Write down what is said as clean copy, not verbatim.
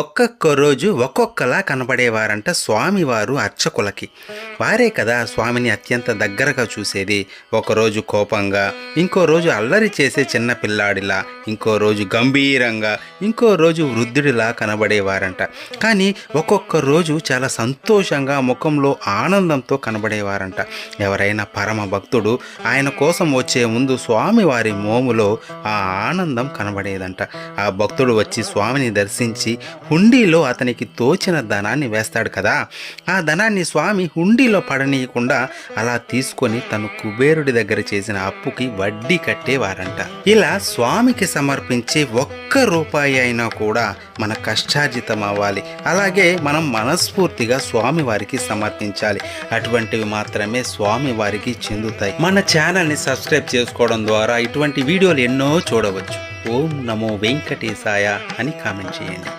ఒక్కొక్క రోజు ఒక్కొక్కలా కనబడేవారంట స్వామివారు అర్చకులకి. వారే కదా స్వామిని అత్యంత దగ్గరగా చూసేది. ఒకరోజు కోపంగా, ఇంకో రోజు అల్లరి చేసే చిన్న పిల్లాడిలా, ఇంకో రోజు గంభీరంగా, ఇంకో రోజు వృద్ధుడిలా కనబడేవారంట. కానీ ఒక్కొక్క రోజు చాలా సంతోషంగా, ముఖంలో ఆనందంతో కనబడేవారంట. ఎవరైనా పరమ భక్తుడు ఆయన కోసం వచ్చే ముందు స్వామివారి మోములో ఆ ఆనందం కనబడేదంట. ఆ భక్తుడు వచ్చి స్వామిని దర్శించి హుండీలో అతనికి తోచిన ధనాన్ని వేస్తాడు కదా, ఆ ధనాన్ని స్వామి హుండీలో పడనీయకుండా అలా తీసుకొని తను కుబేరుడి దగ్గర చేసిన అప్పుకి వడ్డీ కట్టేవారంట. ఇలా స్వామికి సమర్పించే ఒక్క రూపాయి అయినా కూడా మన కష్టార్జితం అవ్వాలి. అలాగే మనం మనస్ఫూర్తిగా స్వామి వారికి సమర్పించాలి. అటువంటివి మాత్రమే స్వామి వారికి చెందుతాయి. మన ఛానల్ని సబ్స్క్రైబ్ చేసుకోవడం ద్వారా ఇటువంటి వీడియోలు ఎన్నో చూడవచ్చు. ఓం నమో వెంకటేశాయ అని కామెంట్ చేయండి.